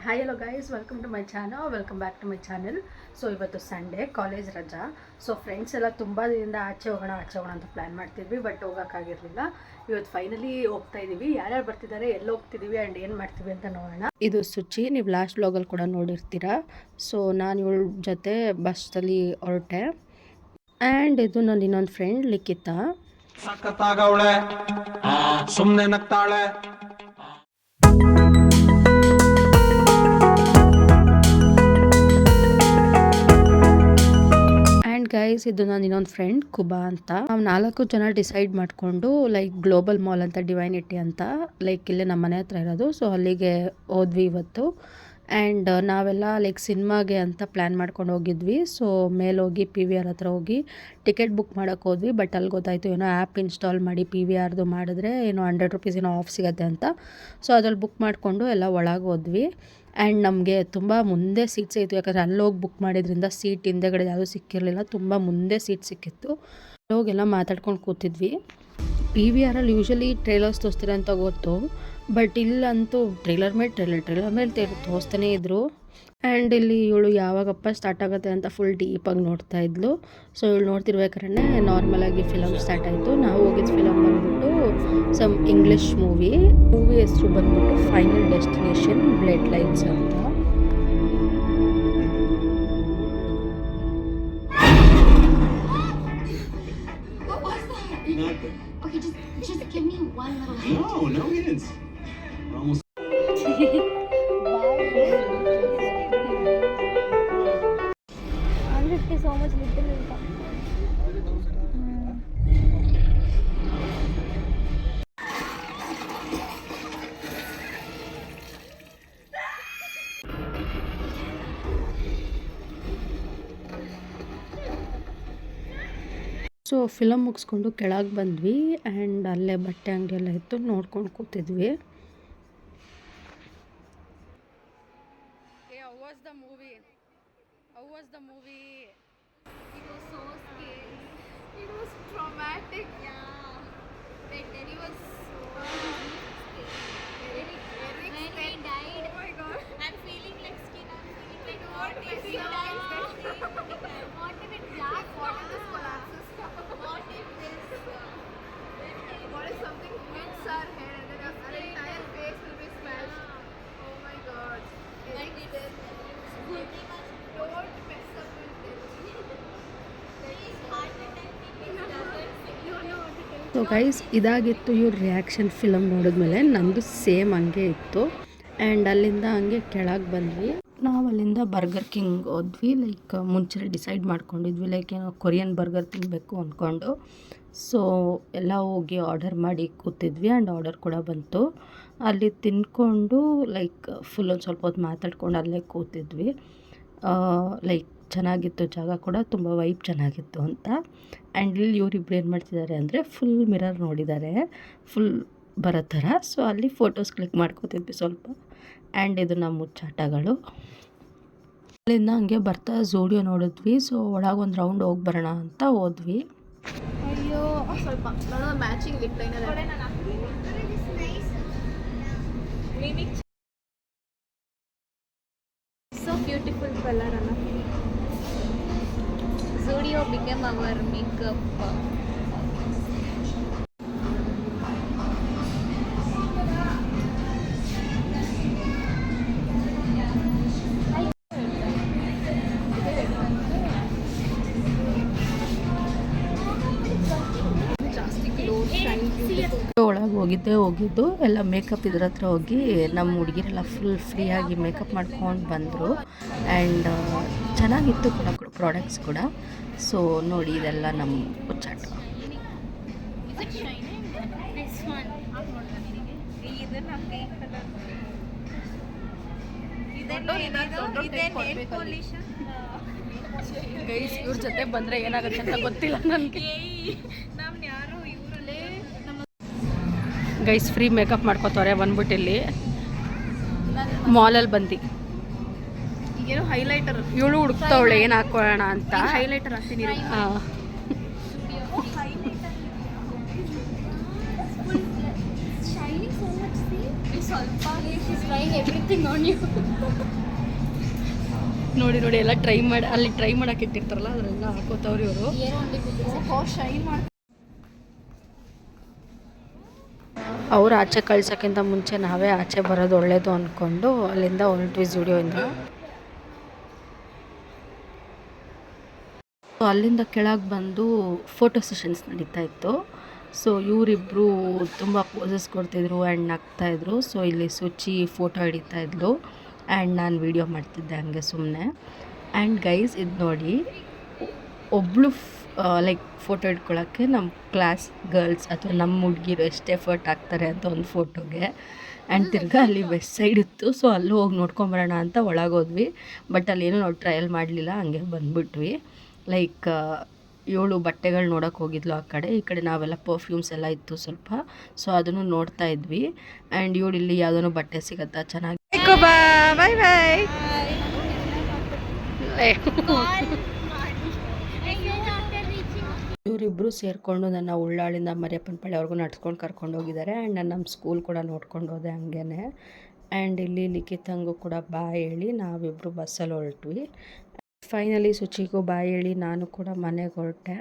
Hi hello guys, welcome to my channel. Welcome back to my channel. So ಇವತ್ತು Sunday, college ರಜಾ. So friends ಎಲ್ಲ ತುಂಬ ದಿನದಿಂದ ಆಚೆ ಹೋಗೋಣ ಅಂತ ಪ್ಲ್ಯಾನ್ ಮಾಡ್ತಿದ್ವಿ, ಬಟ್ ಹೋಗೋಕ್ಕಾಗಿರಲಿಲ್ಲ. ಇವತ್ತು ಫೈನಲಿ ಹೋಗ್ತಾ ಇದ್ದೀವಿ. ಯಾರ್ಯಾರು ಬರ್ತಿದ್ದಾರೆ, ಎಲ್ಲಿ ಹೋಗ್ತಿದ್ದೀವಿ ಆ್ಯಂಡ್ ಏನು ಮಾಡ್ತೀವಿ ಅಂತ ನೋಡೋಣ. ಇದು ಸುಚಿ, ನೀವು ಲಾಸ್ಟ್ ವ್ಲಾಗಲ್ಲಿ ಕೂಡ ನೋಡಿರ್ತೀರಾ. ಸೊ ನಾನು ಇವಳ ಜೊತೆ ಬಸ್ಸಲ್ಲಿ ಹೊರಟೆ. ಆ್ಯಂಡ್ ಇದು ನನ್ನ ಇನ್ನೊಂದು ಫ್ರೆಂಡ್ ಲಿಖಿತಾ. ಸಖತ್ತಾಗವಳೆ, ಸುಮ್ಮನೆ ನಗ್ತಾಳೆ. ಗೈಸ್, ಇದು ನಾನು ಇನ್ನೊಂದು ಫ್ರೆಂಡ್ ಕುಬಾ ಅಂತ. ನಾವು 4 ಜನ ಡಿಸೈಡ್ ಮಾಡಿಕೊಂಡು ಲೈಕ್ ಗ್ಲೋಬಲ್ ಮಾಲ್ ಅಂತ, ಡಿವೈನಿಟಿ ಅಂತ, ಲೈಕ್ ಇಲ್ಲೇ ನಮ್ಮ ಮನೆ ಹತ್ರ ಇರೋದು. ಸೊ ಅಲ್ಲಿಗೆ ಹೋದ್ವಿ ಇವತ್ತು. ಆ್ಯಂಡ್ ನಾವೆಲ್ಲ ಲೈಕ್ ಸಿನಿಮಾಗೆ ಅಂತ ಪ್ಲ್ಯಾನ್ ಮಾಡ್ಕೊಂಡು ಹೋಗಿದ್ವಿ. ಸೊ ಮೇಲೋಗಿ PVR ಹತ್ರ ಹೋಗಿ ಟಿಕೆಟ್ ಬುಕ್ ಮಾಡೋಕ್ಕೆ ಹೋದ್ವಿ. ಬಟ್ ಅಲ್ಲಿ ಗೊತ್ತಾಯಿತು ಏನೋ ಆ್ಯಪ್ ಇನ್ಸ್ಟಾಲ್ ಮಾಡಿ PVRದು ಮಾಡಿದ್ರೆ ಏನೋ 100 ರೂಪೀಸ್ ಏನೋ ಆಫ್ ಸಿಗುತ್ತೆ ಅಂತ. ಸೊ ಅದ್ರಲ್ಲಿ ಬುಕ್ ಮಾಡಿಕೊಂಡು ಎಲ್ಲ ಒಳಗೆ ಹೋದ್ವಿ. ಆ್ಯಂಡ್ ನಮಗೆ ತುಂಬ ಮುಂದೆ ಸೀಟ್ಸ್ ಇತ್ತು, ಯಾಕಂದರೆ ಅಲ್ಲೋಗಿ ಬುಕ್ ಮಾಡಿದ್ರಿಂದ ಸೀಟ್ ಹಿಂದೆಗಡೆ ಯಾವುದೂ ಸಿಕ್ಕಿರಲಿಲ್ಲ. ತುಂಬ ಮುಂದೆ ಸೀಟ್ ಸಿಕ್ಕಿತ್ತು. ಅಲ್ಲೋಗೆಲ್ಲ ಮಾತಾಡ್ಕೊಂಡು ಕೂತಿದ್ವಿ. PVRಲ್ಲಿ ಯೂಶ್ವಲಿ ಟ್ರೇಲರ್ಸ್ ತೋರಿಸ್ತಾರೆ ಅಂತ ಗೊತ್ತು, ಬಟ್ ಇಲ್ಲಂತೂ ಟ್ರೇಲರ್ ಮೇಲೆ ತೋರಿಸ್ತಾನೇ ಇದ್ದರು. ಆ್ಯಂಡ್ ಇಲ್ಲಿ ಇವಳು ಯಾವಾಗಪ್ಪ ಸ್ಟಾರ್ಟ್ ಆಗುತ್ತೆ ಅಂತ ಫುಲ್ ಡೀಪಾಗಿ ನೋಡ್ತಾ ಇದ್ಲು. ಸೊ ಇವಳು ನೋಡ್ತಿರ್ಬೇಕಾದ್ರೆ ನಾರ್ಮಲಾಗಿ ಫಿಲಮ್ ಸ್ಟಾರ್ಟ್ ಆಯಿತು. ನಾವು ಹೋಗಿದ್ದು ಫಿಲಮ್ ಬಂದ್ಬಿಟ್ಟು ಸಮ್ ಇಂಗ್ಲೀಷ್ ಮೂವಿ ಹೆಸರು ಬಂದ್ಬಿಟ್ಟು ಫೈನಲ್ ಡೆಸ್ಟಿನೇಷನ್ ಬ್ಲಡ್ ಲೈನ್ಸ್ ಅಂತ. Okay, just give me one little hint. No hints. We're almost. So much little is that. So film ಮುಗಿಸ್ಕೊಂಡು ಕೆಳಗೆ ಬಂದ್ವಿ. ಆ್ಯಂಡ್ ಅಲ್ಲೇ ಬಟ್ಟೆ ಅಂಗಡಿ ಎಲ್ಲ ಇತ್ತು, ನೋಡ್ಕೊಂಡು ಕೂತಿದ್ವಿ. It was so scary. It was traumatic. Yeah. When Daddy was so scary. When he died. Oh my God. I'm feeling like skin. I'm feeling like what if he dies? What if it blasts? What if this collapses? What if this? What if something hits our head and then our entire face will be smashed? Oh my God. Like this. Don't mess up with this. So guys, ಇದಾಗಿತ್ತು ಇವ್ರ reaction film ನೋಡಿದ್ಮೇಲೆ. ನಮ್ಮದು same ಹಂಗೆ ಇತ್ತು. And ಅಲ್ಲಿಂದ ಹಂಗೆ ಕೆಳಗೆ ಬಂದ್ವಿ. ನಾವು ಅಲ್ಲಿಂದ ಬರ್ಗರ್ ಕಿಂಗ್ ಹೋದ್ವಿ. ಲೈಕ್ ಮುಂಚೆ ಡಿಸೈಡ್ ಮಾಡ್ಕೊಂಡಿದ್ವಿ, ಲೈಕ್ ಏನೋ ಕೊರಿಯನ್ ಬರ್ಗರ್ ತಿನ್ನಬೇಕು ಅಂದ್ಕೊಂಡು. ಸೊ ಎಲ್ಲ ಹೋಗಿ ಆರ್ಡರ್ ಮಾಡಿ ಕೂತಿದ್ವಿ. ಆ್ಯಂಡ್ ಆರ್ಡರ್ ಕೂಡ ಬಂತು. ಅಲ್ಲಿ ತಿನ್ಕೊಂಡು ಲೈಕ್ ಫುಲ್ ಒಂದು ಸ್ವಲ್ಪ ಹೊತ್ತು ಮಾತಾಡ್ಕೊಂಡು ಅಲ್ಲೇ ಕೂತಿದ್ವಿ. ಲೈಕ್ ಚೆನ್ನಾಗಿತ್ತು ಜಾಗ ಕೂಡ, ತುಂಬ ವೈಬ್ ಚೆನ್ನಾಗಿತ್ತು ಅಂತ. ಆ್ಯಂಡ್ ಇಲ್ಲಿ ಇವರಿಬ್ರು ಏನು ಮಾಡ್ತಿದ್ದಾರೆ ಅಂದರೆ ಫುಲ್ ಮಿರರ್ ನೋಡಿದ್ದಾರೆ, ಫುಲ್ ಬರೋ ಥರ. ಸೊ ಅಲ್ಲಿ ಫೋಟೋಸ್ ಕ್ಲಿಕ್ ಮಾಡ್ಕೋತಿದ್ವಿ ಸ್ವಲ್ಪ. ಆ್ಯಂಡ್ ಇದು ನಮ್ಮ ಮುಚ್ಚಾಟಗಳು. ಅಲ್ಲಿಂದ ಹಂಗೆ ಬರ್ತಾ ಝೂಡಿಯೋ ನೋಡಿದ್ವಿ. ಸೊ ಒಳಗೆ ಒಂದು ರೌಂಡ್ ಹೋಗಿ ಬರೋಣ ಅಂತ ಹೋದ್ವಿ. ಅಯ್ಯೋ ಸ್ವಲ್ಪ matching lip liner so beautiful color Anna. Zudio became our makeup ಒಳಗೆ ಹೋಗಿದ್ದು ಎಲ್ಲ ಮೇಕಪ್ ಇದ್ರ ಹತ್ರ ಹೋಗಿ ನಮ್ಮ ಹುಡುಗಿರೆಲ್ಲ ಫುಲ್ ಫ್ರೀಯಾಗಿ ಮೇಕಪ್ ಮಾಡ್ಕೊಂಡು ಬಂದರು. ಆ್ಯಂಡ್ ಚೆನ್ನಾಗಿತ್ತು ಕೂಡ ಪ್ರಾಡಕ್ಟ್ಸ್ ಕೂಡ. ಸೊ ನೋಡಿ, ಇದೆಲ್ಲ ನಮ್ಮ ಹುಚ್ಚಾಟ. ಗೈಸ್, ಇವ್ರ ಜೊತೆ ಬಂದರೆ ಏನಾಗುತ್ತೆ ಅಂತ ಗೊತ್ತಿಲ್ಲ ನನಗೆ. ಗೈಸ್, ಫ್ರೀ ಮೇಕಪ್ ಮಾಡ್ಕೋತಾರೆ ಬಂದ್ಬಿಟ್ಟು ಇಲ್ಲಿ ಮಾಲಲ್ಲಿ ಬಂದು. ಈಗೇನೋ ಹೈಲೈಟರ್ ಇವಳು ಹುಡುಕ್ತಾವಳೆ ಏನು ಹಾಕೊಳ್ಳೋಣ ಅಂತ. ಹೈಲೈಟರ್ ಹಾಕ್ತೀನಿ. ಸ್ವಲ್ಪ trying everything on you. ನೋಡಿ ಎಲ್ಲ ಅಲ್ಲಿ ಟ್ರೈ ಮಾಡಕ್ಕೆ ಇಟ್ಟಿರ್ತಾರಲ್ಲ ಅದರೆಲ್ಲ ಹಾಕೋತವ್ರು ಇವರು. ಅವ್ರು ಆಚೆ ಕಳ್ಸೋಕ್ಕಿಂತ ಮುಂಚೆ ನಾವೇ ಆಚೆ ಬರೋದು ಒಳ್ಳೇದು ಅಂದ್ಕೊಂಡು ಅಲ್ಲಿಂದ ಹೊರಟ್ವಿ ಸ್ಟುಡಿಯೋಯಿಂದ. ಅಲ್ಲಿಂದ ಕೆಳಗೆ ಬಂದು ಫೋಟೋ ಸೆಷನ್ಸ್ ನಡೀತಾ ಇತ್ತು. ಸೊ ಇವರಿಬ್ಬರು ತುಂಬ ಪೋಸಸ್ ಕೊಡ್ತಿದ್ರು ಆ್ಯಂಡ್ ನಗ್ತಾಯಿದ್ರು. ಸೊ ಇಲ್ಲಿ ಸುಚಿ ಫೋಟೋ ಹಿಡಿತಾ ಇದ್ಲು ಆ್ಯಂಡ್ ನಾನು ವೀಡಿಯೋ ಮಾಡ್ತಿದ್ದೆ ಹಂಗೆ ಸುಮ್ಮನೆ. ಆ್ಯಂಡ್ ಗೈಸ್ ಇದು ನೋಡಿ, ಒಬ್ಬಳು ಲೈಕ್ ಫೋಟೋ ಇಟ್ಕೊಳ್ಳೋಕ್ಕೆ ನಮ್ಮ ಕ್ಲಾಸ್ ಗರ್ಲ್ಸ್ ಅಥವಾ ನಮ್ಮ ಹುಡುಗಿರು ಎಷ್ಟು ಎಫರ್ಟ್ ಹಾಕ್ತಾರೆ ಅಂತ ಒಂದು ಫೋಟೋಗೆ. ಆ್ಯಂಡ್ ತಿರ್ಗಾ ಅಲ್ಲಿ ವೆಸ್ಟ್ ಸೈಡ್ ಇತ್ತು. ಸೊ ಅಲ್ಲೂ ಹೋಗಿ ನೋಡ್ಕೊಂಬರೋಣ ಅಂತ ಒಳಗೋದ್ವಿ. ಬಟ್ ಅಲ್ಲೇನೂ ನಾವು ಟ್ರಯಲ್ ಮಾಡಲಿಲ್ಲ, ಹಂಗೆ ಬಂದುಬಿಟ್ವಿ. ಲೈಕ್ ಇವಳು ಬಟ್ಟೆಗಳು ನೋಡೋಕೆ ಹೋಗಿದ್ಲು ಆ ಕಡೆ, ಈ ಕಡೆ ನಾವೆಲ್ಲ ಪರ್ಫ್ಯೂಮ್ಸ್ ಎಲ್ಲ ಇತ್ತು ಸ್ವಲ್ಪ. ಸೊ ಅದನ್ನು ನೋಡ್ತಾ ಇದ್ವಿ. ಆ್ಯಂಡ್ ಇವಳು ಇಲ್ಲಿ ಯಾವುದೋ ಬಟ್ಟೆ ಸಿಗತ್ತಾ ಚೆನ್ನಾಗಿ. ಬಾಯ್ ಬಾಯ್. ಇವರಿಬ್ಬರು ಸೇರಿಕೊಂಡು ನನ್ನ ಉಳ್ಳಾಳಿಂದ ಮರಿಯಪ್ಪನಪಾಳ್ಯವ್ರಿಗೂ ನಡ್ಸ್ಕೊಂಡು ಕರ್ಕೊಂಡು ಹೋಗಿದ್ದಾರೆ. ಆ್ಯಂಡ್ ನಾನು ನಮ್ಮ ಸ್ಕೂಲ್ ಕೂಡ ನೋಡ್ಕೊಂಡು ಹೋದೆ ಹಂಗೇ. ಆ್ಯಂಡ್ ಇಲ್ಲಿ ಲಿಖಿತಂಗೂ ಕೂಡ ಬಾಯ್ ಹೇಳಿ ನಾವಿಬ್ಬರು ಬಸ್ಸಲ್ಲಿ ಹೊರಟ್ವಿ. ಫೈನಲಿ ಸುಚಿಗೂ ಬಾಯ್ ಹೇಳಿ ನಾನು ಕೂಡ ಮನೆಗೆ ಹೊರಟೆ.